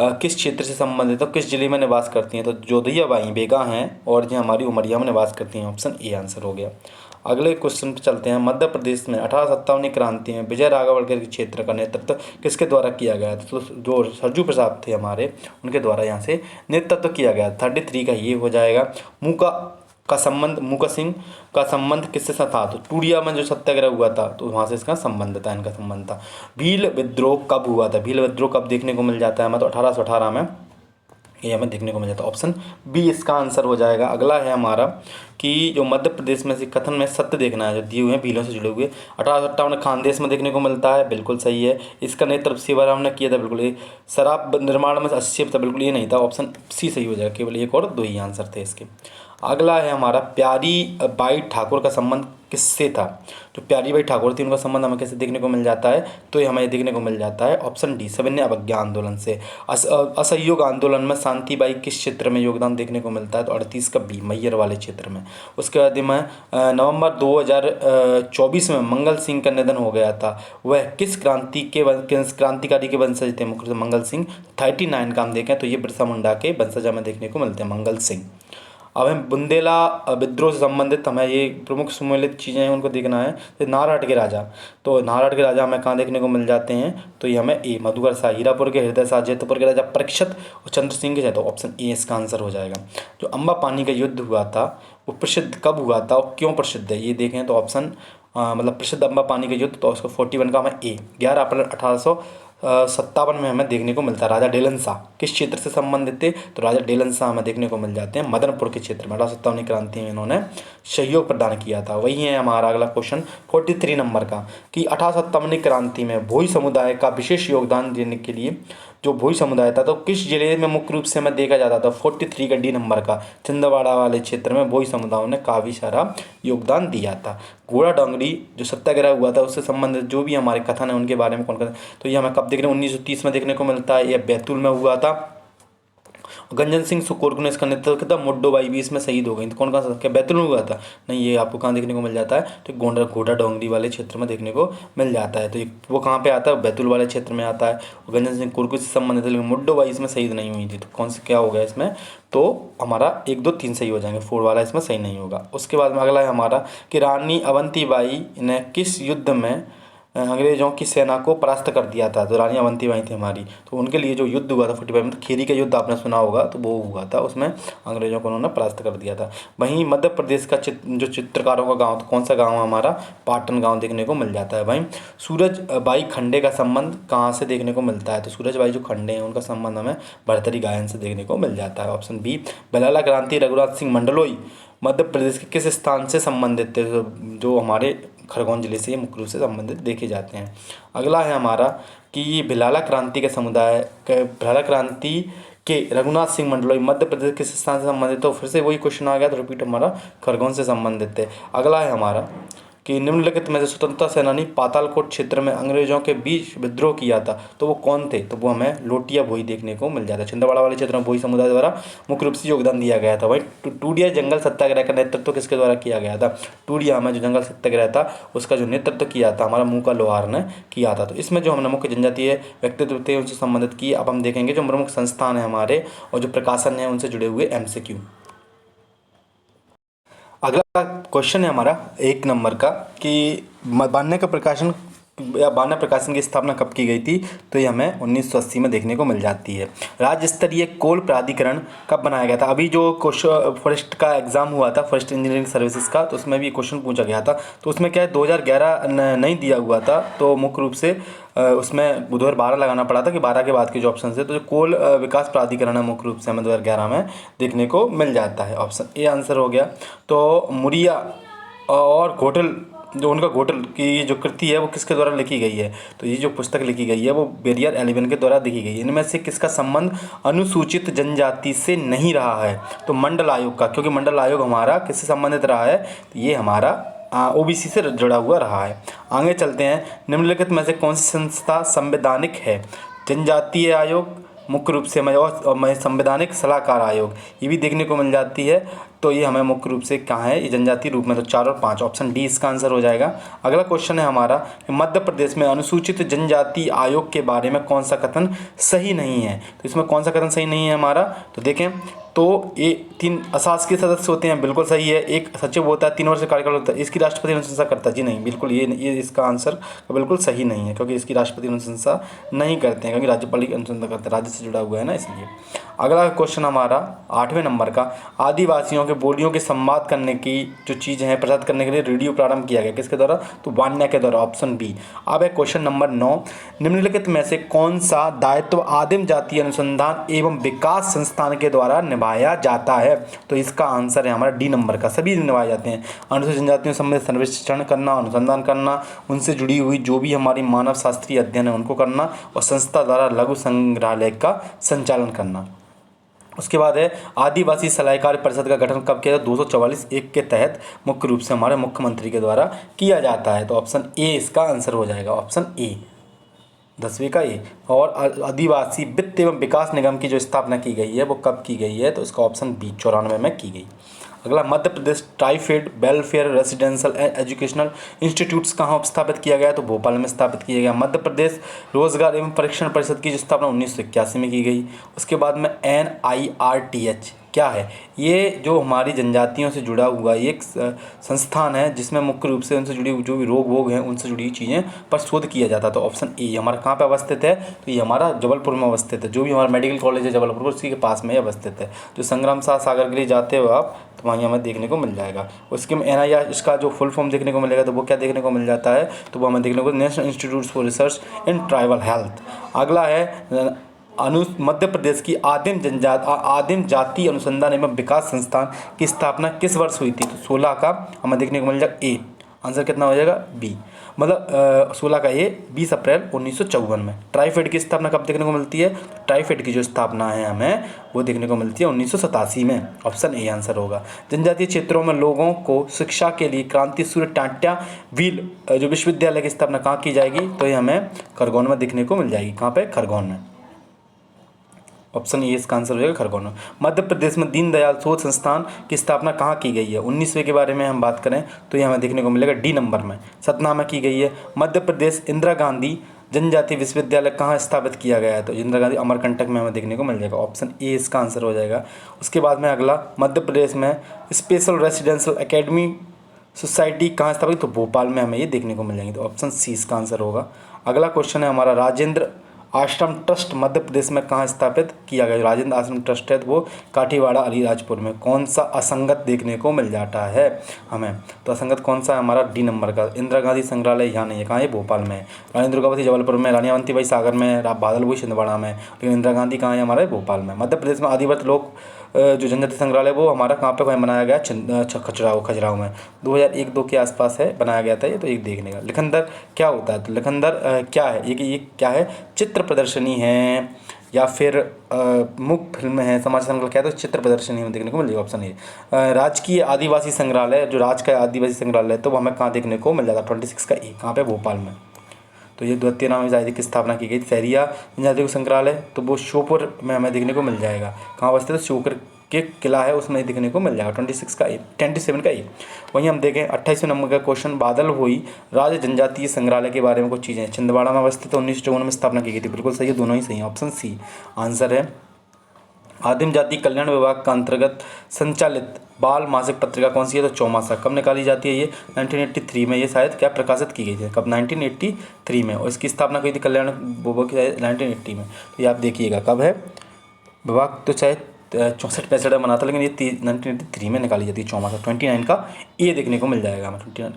किस क्षेत्र से संबंधित है, किस जिले में निवास करती हैं? तो जोदय्याबाई बेगा हैं और जो हमारी उमरिया में निवास करती हैं, ऑप्शन ए आंसर हो गया। अगले क्वेश्चन पर चलते हैं। मध्य प्रदेश में 1857 क्रांति में विजय राघवगढ़ के क्षेत्र का नेतृत्व किसके द्वारा किया गया? तो जो सरजू प्रसाद थे हमारे उनके द्वारा यहाँ से नेतृत्व किया गया। 33 का ये हो जाएगा। मूका सिंह का संबंध किससे था? तो टूडिया में जो सत्याग्रह हुआ था तो वहाँ से इसका संबंध था, इनका संबंध था। भील विद्रोह कब हुआ था? भील विद्रोह कब देखने को मिल जाता है? मतलब 1818 में ये हमें देखने को मिल जाता है, ऑप्शन बी इसका आंसर हो जाएगा। अगला है हमारा कि जो मध्य प्रदेश में से कथन में सत्य देखना है जो दिए हुए हैं भीलों से जुड़े हुए, 1857 खानदेश में देखने को मिलता है, बिल्कुल सही है। इसका नेतृत्व सेवाराम ने किया था, बिल्कुल ये। शराब निर्माण में 80 था, बिल्कुल ये नहीं था, ऑप्शन सी सही हो जाएगा। केवल एक और दो ही आंसर थे इसके। अगला है हमारा प्यारी बाई ठाकुर का संबंध किससे था? जो प्यारी बाई ठाकुर थी उनका संबंध हमें कैसे देखने को मिल जाता है? तो ये हमें देखने को मिल जाता है ऑप्शन डी सविनय अवज्ञा आंदोलन से। असहयोग आंदोलन में शांतिबाई किस क्षेत्र में योगदान देखने को मिलता है? तो 38 का बी मैयर वाले क्षेत्र में। उसके बाद में नवंबर 2024 में मंगल सिंह का निधन हो गया था, वह किस क्रांतिकारी के वंशज थे? मुख्य मंगल सिंह। 39 का हम देखें तो ये बिरसा मुंडा के वंशज हमें देखने को मिलते हैं, मंगल सिंह। अब हम बुंदेला विद्रोह से संबंधित हमें ये प्रमुख सम्मिलित चीज़ें हैं उनको देखना है। तो नारहट के राजा, तो नारहट के राजा हमें कहाँ देखने को मिल जाते हैं? तो ये हमें ए मधुकर शाह, हीरापुर के हृदय शाह, जैतपुर के राजा परीक्षित और चंद्र सिंह के, तो ऑप्शन ए इसका आंसर हो जाएगा। जो अम्बा पानी का युद्ध हुआ था वो प्रसिद्ध कब हुआ था और क्यों प्रसिद्ध है? ये देखें तो ऑप्शन मतलब प्रसिद्ध अम्बा पानी का युद्ध, तो उसको 41 का हमें ए 11 अप्रैल 57 में हमें देखने को मिलता है। राजा डेलन शाह किस क्षेत्र से संबंधित थे? तो राजा डेलन शाह हमें देखने को मिल जाते हैं मदनपुर के क्षेत्र में। 1857 क्रांति में इन्होंने सहयोग प्रदान किया था। वही है हमारा अगला क्वेश्चन 43 नंबर का कि 1857 क्रांति में भोई समुदाय का विशेष योगदान देने के लिए जो भोई समुदाय था तो किस जिले में मुख्य रूप से हमें देखा जाता था? 43 का डी नंबर का छिंदवाड़ा वाले क्षेत्र में भोई समुदायों ने काफ़ी सारा योगदान दिया था। घोड़ा डोंगरी जो सत्याग्रह हुआ था उससे संबंधित जो भी हमारे कथन है उनके बारे में कौन कौन, तो ये हमें कब देखने 1930 में देखने को मिलता है। यह बैतूल में हुआ था। गंजन सिंह सुकोरगु ने इसका नेतृत्व किया था। मुड्डो बाई भी इसमें शहीद हो गई। तो कौन कौन सा, क्या बैतूल में हुआ था? नहीं, ये आपको कहाँ देखने को मिल जाता है? तो गोंडा घोड़ा डोंगरी वाले क्षेत्र में देखने को मिल जाता है। तो ये वो कहाँ पे आता है? बैतूल वाले क्षेत्र में आता है। गंजन सिंह कुर्गु से संबंधित है, लेकिन मुड्डो बाई इसमें शहीद नहीं हुई थी। तो कौन से क्या हो गया इसमें? तो हमारा 1, 2, 3 सही हो जाएंगे, 4 वाला इसमें सही नहीं होगा। उसके बाद में अगला है हमारा कि रानी अवंतीबाई ने किस युद्ध में अंग्रेजों की सेना को परास्त कर दिया था? तो रानी अवंतीबाई थी हमारी, तो उनके लिए जो युद्ध हुआ था 45 में, तो खेरी का युद्ध आपने सुना होगा, तो वो हुआ था, उसमें अंग्रेजों को उन्होंने परास्त कर दिया था। वहीं मध्य प्रदेश का जो चित्रकारों का गांव, तो कौन सा गांव है हमारा? पाटन गांव देखने को मिल जाता है। वहीं सूरजबाई खंडे का संबंध कहाँ से देखने को मिलता है? तो सूरजबाई जो खंडे हैं उनका संबंध हमें भरतरी गायन से देखने को मिल जाता है। Option B. बेलाला क्रांति रघुनाथ सिंह मंडलोई मध्य प्रदेश के किस स्थान से संबंधित थे? जो हमारे खरगोन जिले से मुख्य रूप से संबंधित देखे जाते हैं। अगला है हमारा कि भिलाला क्रांति के समुदाय भिलाला क्रांति के रघुनाथ सिंह मंडलोई मध्य प्रदेश किस स्थान से संबंधित? तो फिर से वही क्वेश्चन आ गया, तो रिपीट हमारा खरगोन से संबंधित है। अगला है हमारा कि निम्नलिखित में से स्वतंत्रता सेनानी पातालकोट क्षेत्र में अंग्रेजों के बीच विद्रोह किया था, तो वो कौन थे? तो वो हमें लोटिया भोई देखने को मिल जाता है। छिंदवाड़ा वाले क्षेत्र में भोई समुदाय द्वारा मुख्य रूप से योगदान दिया गया था। वहीं टूडिया जंगल सत्याग्रह का नेतृत्व किसके द्वारा किया गया था? टूडिया में जो जंगल सत्याग्रह था उसका जो नेतृत्व किया था हमारा मुका लोहार ने किया था। तो इसमें जो हमने मुख्य जनजातीय व्यक्तित्व थे उनसे संबंधित किए। अब हम देखेंगे जो प्रमुख संस्थान है हमारे और जो प्रकाशन है उनसे जुड़े हुए MCQ। अगला क्वेश्चन है हमारा 1 नंबर का कि बान्य का प्रकाशन या बान्य प्रकाशन की स्थापना कब की गई थी? तो ये हमें 1980 में देखने को मिल जाती है। राज्य स्तरीय कोल प्राधिकरण कब बनाया गया था? अभी जो क्वेश्चन फॉरेस्ट का एग्जाम हुआ था, फॉरेस्ट इंजीनियरिंग सर्विसेज का, तो उसमें भी क्वेश्चन पूछा गया था। तो उसमें क्या है 2011 नहीं दिया हुआ था, तो मुख्य रूप से उसमें 2012 लगाना पड़ा था कि 12 के बाद के जो ऑप्शन है, तो जो कोल विकास प्राधिकरण है मुख्य रूप से हमें 2011 में देखने को मिल जाता है। ऑप्शन ए आंसर हो गया। तो मुरिया और घोटल जो उनका घोटल की जो कृति है वो किसके द्वारा लिखी गई है? तो ये जो पुस्तक लिखी गई है वो बेरियर एलिवन के द्वारा लिखी गई है। इनमें से किसका संबंध अनुसूचित जनजाति से नहीं रहा है? तो मंडल आयोग का, क्योंकि मंडल आयोग हमारा किससे संबंधित रहा है? तो ये हमारा OBC से जुड़ा हुआ रहा है। आगे चलते हैं। निम्नलिखित में से कौन सी संस्था संवैधानिक है? जनजातीय आयोग मुख्य रूप से और संवैधानिक सलाहकार आयोग, ये भी देखने को मिल जाती है। तो ये हमें मुख्य रूप से कहाँ है? ये जनजातीय रूप में, तो 4 और 5 ऑप्शन डी इसका आंसर हो जाएगा। अगला क्वेश्चन है हमारा कि मध्य प्रदेश में अनुसूचित जनजाति आयोग के बारे में कौन सा कथन सही नहीं है? तो इसमें कौन सा कथन सही नहीं है हमारा? तो देखें, तो ये 3 अशासकीय सदस्य होते हैं, बिल्कुल सही है। 1 सचिव होता है, 3 वर्ष का कार्यकाल होता है। इसकी राष्ट्रपति अनुशंसा करता है? जी नहीं, बिल्कुल ये इसका आंसर बिल्कुल सही नहीं है, क्योंकि इसकी राष्ट्रपति अनुशंसा नहीं करते हैं, क्योंकि राज्यपाल की अनुशंसा करते हैं, राज्य से जुड़ा हुआ है ना, इसलिए। अगला क्वेश्चन हमारा 8वें नंबर का, आदिवासियों के बोलियों के संवाद करने की जो चीज़ है प्रसारित करने के लिए रेडियो प्रारंभ किया गया, किसके द्वारा? तो वान्या के द्वारा, ऑप्शन बी। अब है क्वेश्चन नंबर 9, निम्नलिखित में से कौन सा दायित्व आदिम जाति अनुसंधान एवं विकास संस्थान के द्वारा निभाया जाता है? तो इसका आंसर है हमारा डी नंबर का, सभी निभाए जाते हैं। अनुसूचित जनजातियों संबंधित सर्वेक्षण करना, अनुसंधान करना, उनसे जुड़ी हुई जो भी हमारी मानव शास्त्रीय अध्ययन है उनको करना, और संस्था द्वारा लघु संग्रहालय का संचालन करना। उसके बाद है आदिवासी सलाहकार परिषद का गठन कब किया? 244(1) के तहत मुख्य रूप से हमारे मुख्यमंत्री के द्वारा किया जाता है। तो ऑप्शन ए इसका आंसर हो जाएगा, ऑप्शन ए, 10वीं का ए। और आदिवासी वित्त एवं विकास निगम की जो स्थापना की गई है वो कब की गई है? तो इसका ऑप्शन बी 94 में की गई। अगला, Madhya Pradesh TRIFED welfare residential and educational institutes कहाँ स्थापित किया गया? तो भोपाल में स्थापित किया गया। मध्य प्रदेश रोजगार एवं परीक्षण परिषद की जो स्थापना 1981 में की गई। उसके बाद में NIRTH क्या है? ये जो हमारी जनजातियों से जुड़ा हुआ एक संस्थान है जिसमें मुख्य रूप से उनसे जुड़ी जो भी रोग वोग हैं उनसे जुड़ी हुई चीज़ें पर शोध किया जाता है। तो ऑप्शन ए हमारा कहाँ पे अवस्थित है? तो ये हमारा जबलपुर में अवस्थित है। जो भी हमारा मेडिकल कॉलेज है जबलपुर उसी के पास में अवस्थित है। जो संग्राम सागर के लिए जाते हो आप तो वहीं हमें देखने को मिल जाएगा। उसके में NIR इसका जो फुल फॉर्म देखने को मिलेगा तो वो क्या देखने को मिल जाता है? तो वो हमें देखने को national institute for research in tribal health. अगला है मध्य प्रदेश की आदिम जाति अनुसंधान एवं विकास संस्थान की स्थापना किस वर्ष हुई थी? तो 16 का हमें देखने को मिल जाएगा ए। आंसर कितना हो जाएगा? बी। मतलब 16 का ए 20 अप्रैल 1954 में। ट्राइफेड की स्थापना कब देखने को मिलती है? ट्राइफेड की जो स्थापना है हमें वो देखने को मिलती है 1987 में। ऑप्शन ए आंसर होगा। जनजातीय क्षेत्रों में लोगों को शिक्षा के लिए क्रांति सूर्य टांट्या व्हील जो विश्वविद्यालय की स्थापना कहाँ की जाएगी? तो ये हमें खरगोन में देखने को मिल जाएगी। कहाँ पे? खरगोन में। ऑप्शन ए इसका आंसर हो जाएगा खरगोन में। मध्य प्रदेश में दीनदयाल शोध संस्थान की स्थापना कहाँ की गई है? 19वें के बारे में हम बात करें तो ये हमें देखने को मिलेगा डी नंबर में, सतना में की गई है। मध्य प्रदेश इंदिरा गांधी जनजातीय विश्वविद्यालय कहाँ स्थापित किया गया है? तो इंदिरा गांधी अमरकंटक में हमें देखने को मिल जाएगा। ऑप्शन ए इसका आंसर हो जाएगा। उसके बाद में अगला, मध्य प्रदेश में स्पेशल रेसिडेंशियल एकेडमी सोसाइटी कहाँ स्थापित? तो भोपाल में हमें ये देखने को मिल जाएंगे। तो ऑप्शन सी इसका आंसर होगा। अगला क्वेश्चन है हमारा, राजेंद्र आश्रम ट्रस्ट मध्य प्रदेश में कहाँ स्थापित किया गया? राजेंद्र आश्रम ट्रस्ट है तो वो काठीवाड़ा अलीराजपुर में। कौन सा असंगत देखने को मिल जाता है हमें? तो असंगत कौन सा है हमारा? डी नंबर का। इंदिरा गांधी संग्रहालय यहाँ नहीं है। कहाँ है? भोपाल में। रानी दुर्गावती जबलपुर में, रानी अवंतीबाई सागर में, बादलपुर छिंदवाड़ा में, लेकिन इंदिरा गांधी कहाँ है हमारा? भोपाल में। मध्य प्रदेश में आदिवासी लोक जो जनजाति संग्रहालय वो हमारा कहाँ पे बनाया गया? खजुराहो में 2001-2 के आसपास है बनाया गया था ये। तो एक देखने का लिखनदर क्या होता है? तो लिखनदर क्या है? ये क्या है? चित्र प्रदर्शनी है या फिर मुख्य फिल्म है, समाचार संकलन क्या है? तो चित्र प्रदर्शनी में देखने को मिल जाएगा। Option A. राजकीय आदिवासी संग्रहालय जो राज का आदिवासी संग्रहालय है तो वो हमें कहाँ देखने को मिल जाता है? 26 का ए। कहाँ पे? भोपाल में। तो ये द्वितीय नामी जाति की स्थापना की गई। सहरिया जनजाति संग्रहालय तो वो श्योपुर में हमें देखने को मिल जाएगा। कहाँ बसते? तो श्योपुर के किला है उसमें देखने को मिल जाएगा। 27 का ए, 27 का ए। वहीं हम देखें 28वें नंबर का क्वेश्चन, बादल हुई राज्य जनजातीय संग्रहालय के बारे में कुछ चीज़ें। छिंदवाड़ा में अवस्थित 1954 में स्थापना की गई थी। बिल्कुल सही है, दोनों ही सही है। ऑप्शन सी आंसर है। आदिम जाति कल्याण विभाग का अंतर्गत संचालित बाल मासिक पत्रिका कौन सी है? तो चौमासा। कब निकाली जाती है ये? 1983 में। ये शायद क्या प्रकाशित की गई थी? कब? 1983 में। और इसकी स्थापना हुई थी कल्याण विभाग की 1980 में। तो ये आप देखिएगा कब है विभाग, तो शायद 64-65 में बना था, लेकिन ये 1983 में निकाली जाती है चौमासा। 29 का ये देखने को मिल जाएगा हमें। 29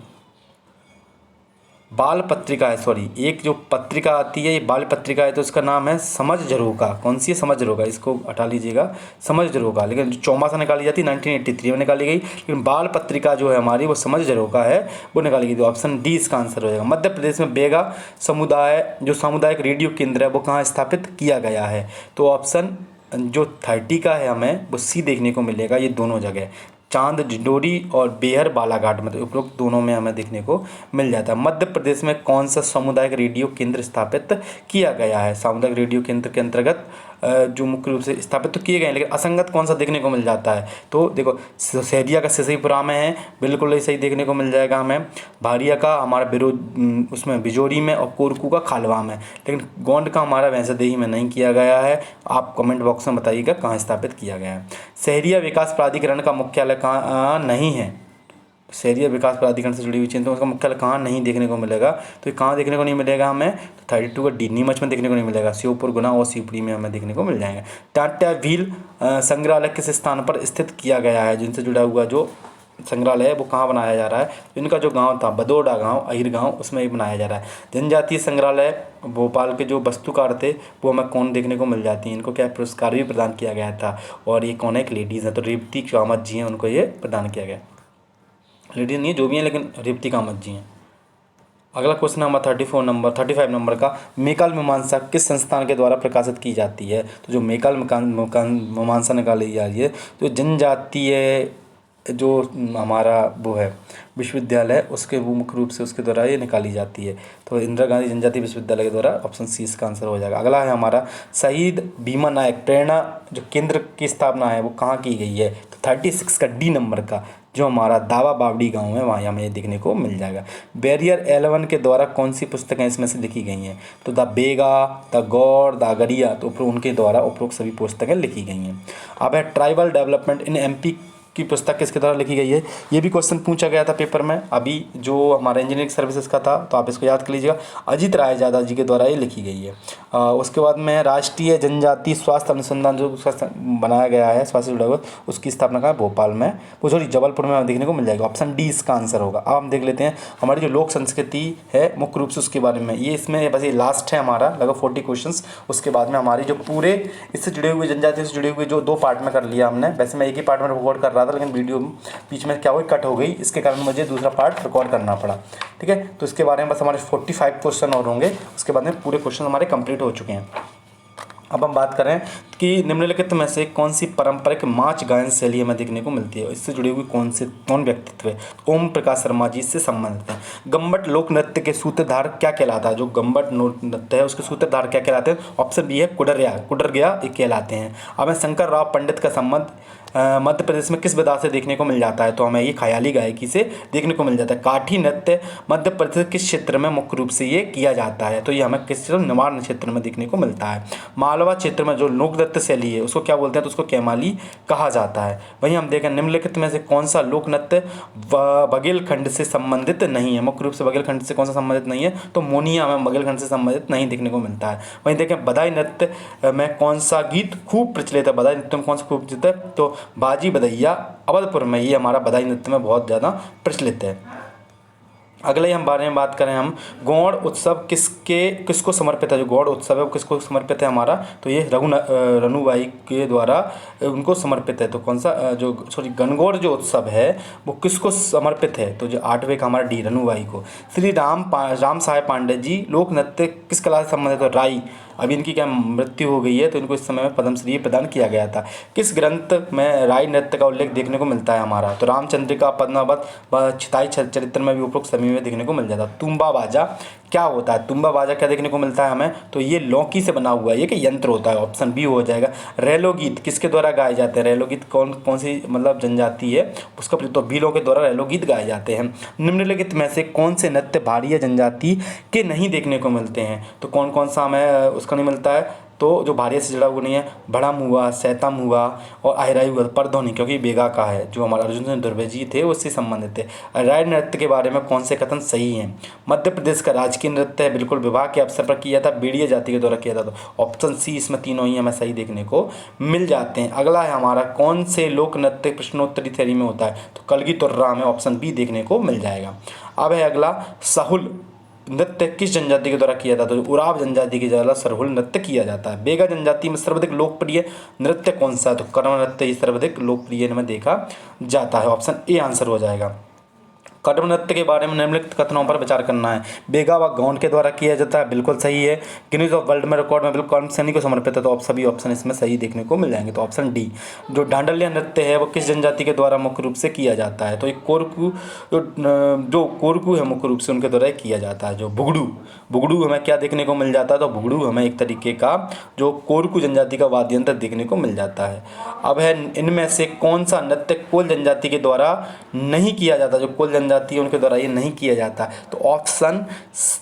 बाल पत्रिका है, सॉरी, एक जो पत्रिका आती है ये बाल पत्रिका है तो इसका नाम है समझ झरोखा। कौन सी है? समझ झरोखा। इसको हटा लीजिएगा, समझ झरोखा। लेकिन जो चौमासा निकाली जाती है 1983 में निकाली गई, लेकिन बाल पत्रिका जो है हमारी वो समझ झरोखा है, वो निकाली गई। तो ऑप्शन डी इसका आंसर हो जाएगा। मध्य प्रदेश में बेगा समुदाय जो सामुदायिक रेडियो केंद्र है वो कहाँ स्थापित किया गया है? तो ऑप्शन जो 30 का है हमें वो सी देखने को मिलेगा। ये दोनों जगह चांद डिंडोरी और बेहर बालाघाट में, तो उपरोक्त दोनों में हमें देखने को मिल जाता है। मध्य प्रदेश में कौन सा सामुदायिक रेडियो केंद्र स्थापित किया गया है? सामुदायिक रेडियो केंद्र के अंतर्गत जो मुख्य रूप से स्थापित तो किए गए हैं, लेकिन असंगत कौन सा देखने को मिल जाता है? तो देखो, सहरिया का सिसईपुरा में है, बिल्कुल ही सही देखने को मिल जाएगा हमें। भारिया का हमारा उसमें बिजोरी में, और कोरकू का खालवा में। लेकिन गोंड का हमारा भैंसदेही में नहीं किया गया है। आप कमेंट बॉक्स में बताइएगा कहाँ स्थापित किया गया है। सहरिया विकास प्राधिकरण का मुख्यालय कहाँ नहीं है? शहरी विकास प्राधिकरण से जुड़ी हुई चीज़, तो उसका मुख्यालय कहाँ नहीं देखने को मिलेगा? तो ये कहाँ देखने को नहीं मिलेगा हमें? तो 32 का डी नीमच में देखने को नहीं मिलेगा। श्योपुर, गुना और शिवपुरी में हमें देखने को मिल जाएगा। टाटा व्हील संग्रहालय किस स्थान पर स्थित किया गया है? जिनसे जुड़ा हुआ जो संग्रहालय है वो कहाँ बनाया जा रहा है? इनका जो गांव था बदोड़ा गांव, अहिर गांव, उसमें ही बनाया जा रहा है। जनजातीय संग्रहालय भोपाल के जो वस्तुकार थे वो हमें कौन देखने को मिल जाती हैं? इनको क्या पुरस्कार भी प्रदान किया गया था, और ये कौन है? एक लेडीज़ है, तो रेवती कामत जी हैं, उनको ये प्रदान किया गया। लेडीज नहीं है, जो भी हैं, लेकिन रेवती कामत जी हैं। अगला क्वेश्चन नंबर 35 नंबर का, मेकाल मीमांसा किस संस्थान के द्वारा प्रकाशित की जाती है? तो जो मेकाल मीमांसा निकाली जा रही है तो जनजातीय जो हमारा वो है विश्वविद्यालय उसके वो मुख्य रूप से उसके द्वारा ये निकाली जाती है। तो इंदिरा गांधी जनजातीय विश्वविद्यालय के द्वारा ऑप्शन सी इसका आंसर हो जाएगा। अगला है हमारा शहीद भीमा नायक प्रेरणा जो केंद्र की स्थापना है वो कहाँ की गई है? तो 36 का डी नंबर का जो हमारा दावा बावड़ी गांव है वहाँ हमें देखने को मिल जाएगा। बैरियर 11 के द्वारा कौन सी पुस्तकें इसमें से लिखी गई हैं? तो the Baiga, the Gaur, the Agariya, तो उनके द्वारा उपरोक्त सभी पुस्तकें लिखी गई हैं। अब है ट्राइबल डेवलपमेंट इन एमपी की पुस्तक किसके द्वारा लिखी गई है? ये भी क्वेश्चन पूछा गया था पेपर में अभी जो हमारा इंजीनियरिंग सर्विसेज का था, तो आप इसको याद कर लीजिएगा। अजीत राय ज़ादा जी के द्वारा ये लिखी गई है। उसके बाद में राष्ट्रीय जनजाति स्वास्थ्य अनुसंधान जो बनाया गया है स्वास्थ्य जुड़ा हुआ, उसकी स्थापना कहाँ है? भोपाल में, वो सॉरी जबलपुर में देखने को मिल जाएगा। ऑप्शन डी इसका आंसर होगा। अब हम देख लेते हैं हमारी जो लोक संस्कृति है मुख्य रूप से उसके बारे में। ये इसमें बस ये लास्ट है हमारा लगभग 40 क्वेश्चन। उसके बाद में हमारी जो पूरे इससे जुड़े हुए जनजाति से जुड़े हुए जो 2 पार्ट में कर लिया हमने। वैसे मैं एक ही पार्ट में रिकॉर्ड कर रहा था लेकिन वीडियो बीच में क्या हुई कट हो गई, इसके कारण मुझे दूसरा पार्ट रिकॉर्ड करना पड़ा। ठीक है, तो इसके बारे में बस हमारे 45 क्वेश्चन और होंगे, उसके बाद में पूरे क्वेश्चन हमारे कंप्लीट हो चुके हैं। अब हम बात करें कि निम्नलिखित में से कौन सी पारंपरिक माच गायन शैली हमें देखने को मिलती है? इससे जुड़ी हुई कौन व्यक्तित्व है? ओम प्रकाश शर्मा जी इससे संबंधित है। गम्बट लोक नृत्य के सूत्रधार क्या कहलाता है? जो गम्बट नृत्य है उसके सूत्रधार क्या कहलाते हैं? ऑप्शन बी है कुडरगया ये कहलाते हैं। अब है शंकर राव पंडित का संबंध मध्य प्रदेश में किस विधा से देखने को मिल जाता है? तो हमें ये ख्याली गायकी से देखने को मिल जाता है। काठी नृत्य मध्य प्रदेश किस क्षेत्र में मुख्य रूप से ये किया जाता है? तो ये हमें किस निवाड़ क्षेत्र में देखने को मिलता है। मालवा क्षेत्र में जो लोक नृत्य शैली है उसको क्या बोलते हैं? तो उसको कैमाली कहा जाता है। वहीं हम देखें निम्नलिखित में से कौन सा लोक नृत्य बघेलखंड से संबंधित नहीं है? मुख्य रूप से बघेलखंड से कौन सा संबंधित नहीं है? तो मोनिया हमें बघेलखंड से संबंधित नहीं देखने को मिलता है। वहीं देखें बधाई नृत्य में कौन सा गीत खूब प्रचलित है? बधाई नृत्य में कौन सा खूब प्रचलित है? तो बाजी बधैया अवधपुर में ये हमारा बधाई नृत्य में बहुत ज़्यादा प्रचलित है। अगले हम बारे में बात करें हम गौड़ उत्सव किसको समर्पित है? जो गौड़ उत्सव है वो किसको समर्पित है हमारा? तो ये रनुबाई के द्वारा उनको समर्पित है। तो कौन सा गणगौर जो उत्सव है वो किसको समर्पित है? तो जो 8वें का हमारा डी रनुबाई को। श्री राम साहेब पांडे जी लोक नृत्य किस कला से संबंधित है? तो राई। अभी इनकी क्या मृत्यु हो गई है तो इनको इस समय में पद्मश्री प्रदान किया गया था। किस ग्रंथ में राई नृत्य का उल्लेख देखने को मिलता है हमारा? तो रामचंद्रिका पद्मावत व छिताई चरित्र में भी उपरोक्त सभी में देखने को मिल जाता है। तुम्बा बाजा क्या होता है? तुम्बा बाजा क्या देखने को मिलता है हमें? तो ये लौकी से बना हुआ है, ये कि यंत्र होता है। ऑप्शन बी हो जाएगा। रैलो गीत किसके द्वारा गाए जाते हैं? रैलो गीत कौन सी मतलब जनजाति है उसका? तो भीलों के द्वारा रैलो गीत गाए जाते हैं। निम्नलिखित में से कौन से नृत्य भाड़िया जनजाति के नहीं देखने को मिलते हैं? तो कौन सा हमें उसका नहीं मिलता है? तो जो भाड़िया से जुड़ा हुआ नहीं है, भड़म हुआ, सैतम हुआ और अहिराई हुआ, परधोनी क्योंकि बेगा का है, जो हमारे अर्जुन सिंह दुर्वे जी थे उससे संबंधित थे। राय नृत्य के बारे में कौन से कथन सही हैं? मध्य प्रदेश का राजकीय नृत्य है, बिल्कुल विवाह के अवसर पर किया था, बेड़िया जाति के द्वारा किया था। तो ऑप्शन सी इसमें तीनों ही हमें सही देखने को मिल जाते हैं। अगला है हमारा कौन से लोक नृत्य प्रश्नोत्तरी थ्योरी में होता है? तो कलगी तुर्रा हमें ऑप्शन बी देखने को मिल जाएगा। अब है अगला साहुल नृत्य किस जनजाति के द्वारा किया जाता है? तो उराव जनजाति के द्वारा सरहुल नृत्य किया जाता है। बेगा जनजाति में सर्वाधिक लोकप्रिय नृत्य कौन सा है? तो कर्म नृत्य ही सर्वाधिक लोकप्रिय में देखा जाता है। ऑप्शन ए आंसर हो जाएगा। कर्म नृत्य के बारे में निम्नलिखित कथनों पर विचार करना है। बेगा व गौंड के द्वारा किया जाता है, बिल्कुल सही है। गिनीज ऑफ वर्ल्ड में रिकॉर्ड में बिल्कुल कर्म सैनी को समर्पित है, तो सभी ऑप्शन इसमें सही देखने को मिल जाएंगे। तो ऑप्शन डी। जो डांडलिया नृत्य है वो किस जनजाति के द्वारा मुख्य रूप से किया जाता है? तो एक कोरकू है मुख्य रूप से उनके द्वारा किया जाता है। जो बुगड़ू हमें क्या देखने को मिल जाता है? तो बुगड़ू हमें एक तरीके का जो कोरकू जनजाति का वाद्य यंत्र देखने को मिल जाता है। अब है इनमें से कौन सा नृत्य कोल जनजाति के द्वारा नहीं किया जाता? जो कोल जनजाति है उनके द्वारा ये नहीं किया जाता। तो ऑप्शन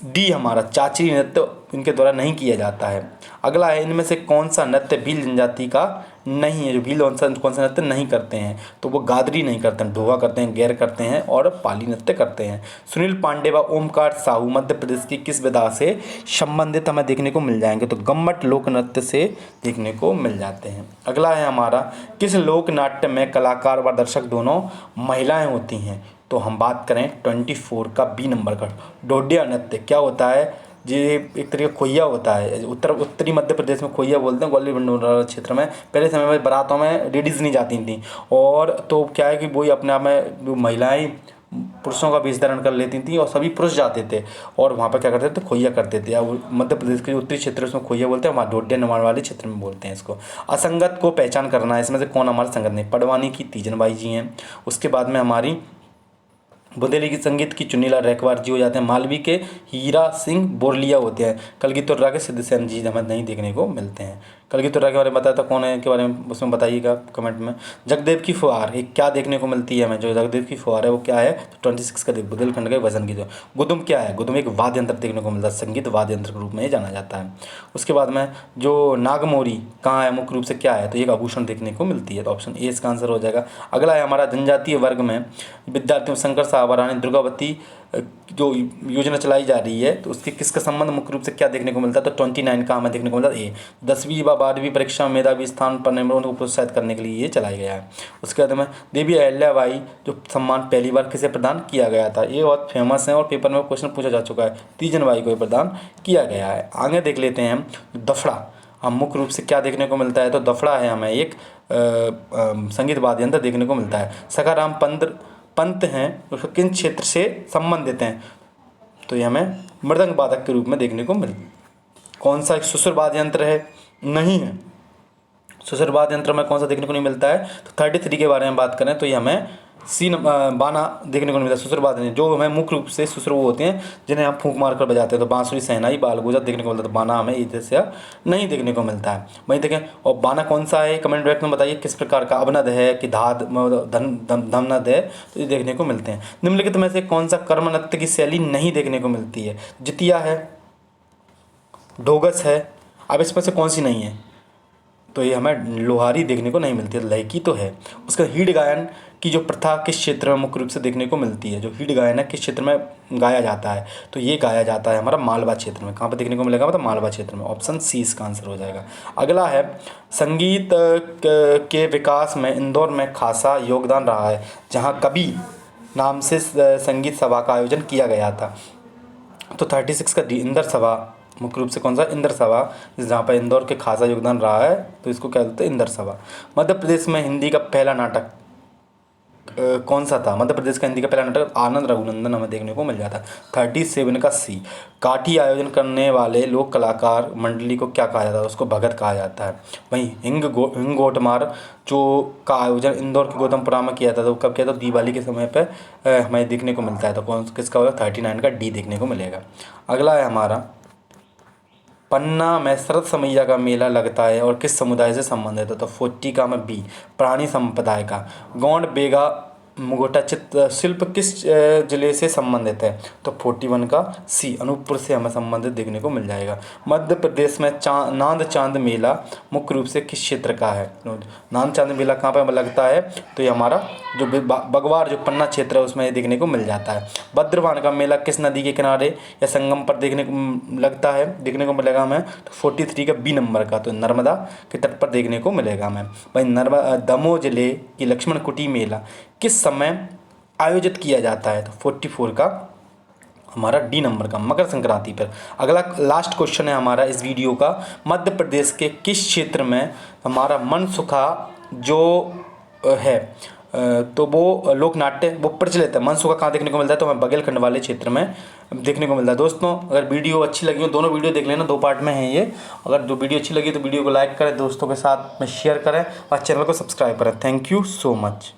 डी हमारा चाचरी नृत्य इनके द्वारा नहीं किया जाता है। अगला है इनमें से कौन सा नृत्य भील जनजाति का नहीं है? जो भील कौन सा नृत्य नहीं करते हैं? तो वो गादरी नहीं करते हैं, ढोवा करते हैं, गैर करते हैं और पाली नृत्य करते हैं। सुनील पांडे व ओमकार साहू मध्य प्रदेश की किस विधा से संबंधित हमें देखने को मिल जाएंगे? तो गम्मट लोक नृत्य से देखने को मिल जाते हैं। अगला है हमारा किस लोक नाट्य में कलाकार व दर्शक दोनों महिलाएं होती हैं? तो हम बात करें 24 का बी नंबर का डोडिया नृत्य क्या होता है? ये एक तरीके खोइया होता है। उत्तरी मध्य प्रदेश में खोइया बोलते हैं। ग्वालियर बंडोरा क्षेत्र में पहले समय में बारातों में लेडीज़ नहीं जाती थी, और तो क्या है कि वही अपने आप में जो महिलाएं पुरुषों का वेश धारण कर लेती थी और सभी पुरुष जाते थे और वहाँ पर क्या करते थे, खोइया करते थे। अब मध्य प्रदेश के उत्तरी क्षेत्र उसमें खोइया बोलते हैं, वहाँ ढोडिया निर्माण वाले क्षेत्र में बोलते हैं इसको। असंगत को पहचान करना है, इसमें से कौन हमारा संगत नहीं, पडवानी की तीजन बाई जी हैं। उसके बाद में हमारी बुंदेली की संगीत की चुन्नीलाल रैकवार जी हो जाते हैं। मालवी के हीरा सिंह बोरलिया होते हैं। कलगीतुर्रा के सिद्धसेन जी हमें नहीं देखने को मिलते हैं। कलगीतुर्रा के बारे में बताया था, कौन है के बारे में उसमें बताइएगा कमेंट में। जगदेव की फुहार एक क्या देखने को मिलती है हमें, जो जगदेव की फुहार है वो क्या है, तो 26 का बुंदेलखंड के वजन की जो। गुदुम क्या है, गुदुम एक वाद्य यंत्र देखने को मिलता है, संगीत वाद्य यंत्र के रूप में ये जाना जाता है। उसके बाद में जो नागमोरी कहाँ है, मुख्य रूप से क्या है, तो एक आभूषण देखने को मिलती है, तो ऑप्शन ए इसका आंसर हो जाएगा। अगला है हमारा जनजातीय वर्ग में विद्यार्थियों शंकर साहब रानी दुर्गावती जो योजना चलाई जा रही है, तो उसके किसका संबंध मुख्य रूप से क्या देखने को मिलता है, तो 29 का हमें देखने को मिलता है ए। 10वीं व 12वीं परीक्षा में मेधावी स्थान पर नंबरों को प्रोत्साहित करने के लिए ये चलाया गया है। उसके बाद में देवी अहिल्याबाई जो सम्मान पहली बार किसे प्रदान किया गया था, ये बहुत फेमस है और पेपर में क्वेश्चन पूछा जा चुका है, तीजन बाई को प्रदान किया गया है। आगे देख लेते हैं हम दफड़ा, हम मुख्य रूप से क्या देखने को मिलता है, तो दफड़ा है हमें एक संगीत वाद्य यंत्र देखने को मिलता है। सखाराम पंत हैं, उसको किन क्षेत्र से संबंधित हैं, तो ये हमें मृदंग वादक के रूप में देखने को मिलता है। कौन सा एक सुसुर वाद्य यंत्र है, नहीं है, सुसुर वाद्य यंत्र में कौन सा देखने को नहीं मिलता है, तो 33 के बारे में बात करें तो ये हमें बाना देखने को नहीं मिलता। सुसुर वाद्य जो हमें मुख्य रूप से सुसुर वो होते हैं जिन्हें हम फूंक मार कर बजाते हैं, तो बांसुरी, शहनाई, बालगुजा देखने को मिलता है, तो बाना हमें इधर से नहीं देखने को मिलता है। वहीं देखें, और बाना कौन सा है, कमेंट बॉक्स में बताइए किस प्रकार का, अवनद है कि धमनद है, तो ये देखने को मिलते हैं। निम्नलिखित में से कौन सा कर्म नृत्य की शैली नहीं देखने को मिलती है, जितिया है, ढोगस है, अब इसमें से कौन सी नहीं है, तो ये हमें लोहारी देखने को नहीं मिलती है, लहकी तो है। उसका हीड गायन की जो प्रथा किस क्षेत्र में मुख्य रूप से देखने को मिलती है, जो हीड गायन है किस क्षेत्र में गाया जाता है, तो ये गाया जाता है हमारा मालवा क्षेत्र में। कहाँ पर देखने को मिलेगा, मतलब मालवा क्षेत्र में, ऑप्शन सी इसका आंसर हो जाएगा। अगला है संगीत के विकास में इंदौर में खासा योगदान रहा है, जहाँ कवि नाम से संगीत सभा का आयोजन किया गया था, तो 36 का डी इंदर सभा, मुख्य रूप से कौन सा, इंदर सभा, जहाँ पर इंदौर के खासा योगदान रहा है, तो इसको क्या बोलते हैं, इंदर सभा। मध्य प्रदेश में हिंदी का पहला नाटक कौन सा था, मध्य प्रदेश का हिंदी का पहला नाटक आनंद रघुनंदन हमें देखने को मिल जाता है, 37 का सी। काठी आयोजन करने वाले लोक कलाकार मंडली को क्या कहा जाता है, उसको भगत कहा जाता है। वहीं हिंगोटमार जो का आयोजन इंदौर के गौतमपुरा में किया था, तो कब किया था, दिवाली के समय पर हमें देखने को मिलता है, तो कौन किसका होगा, 39 का डी देखने को मिलेगा। अगला है हमारा पन्ना में शरद समैया का मेला लगता है और किस समुदाय से संबंधित है, तो 40 का में बी, प्राणी संप्रदाय का। गौंड बेगा मुगोटा चित्र शिल्प किस जिले से संबंधित है, तो 41 का सी, अनूपपुर से हमें संबंधित देखने को मिल जाएगा। मध्य प्रदेश में नांद चांद मेला मुख्य रूप से किस क्षेत्र का है, नांद चांद मेला कहाँ पर लगता है, तो ये हमारा जो बगवार जो पन्ना क्षेत्र है उसमें देखने को मिल जाता है। भद्रवान का मेला किस नदी के किनारे या संगम पर देखने को लगता है, देखने को मिलेगा हमें, तो 43 का बी नंबर का, तो नर्मदा के तट पर देखने को मिलेगा हमें। भाई दमोह जिले की लक्ष्मण कुटी मेला किस समय आयोजित किया जाता है, तो 44 का हमारा डी नंबर का, मकर संक्रांति पर। अगला लास्ट क्वेश्चन है हमारा इस वीडियो का, मध्य प्रदेश के किस क्षेत्र में हमारा मनसुखा जो है तो वो लोक नाट्य वो प्रचलित है, मनसुखा कहाँ देखने को मिलता है, तो हमें बघेलखंड वाले क्षेत्र में देखने को मिलता है। दोस्तों अगर वीडियो अच्छी लगी हो, दोनों वीडियो देख लेना, 2 पार्ट में है ये। अगर जो वीडियो अच्छी लगी तो वीडियो को लाइक करें, दोस्तों के साथ में शेयर करें और चैनल को सब्सक्राइब करें। Thank you so much.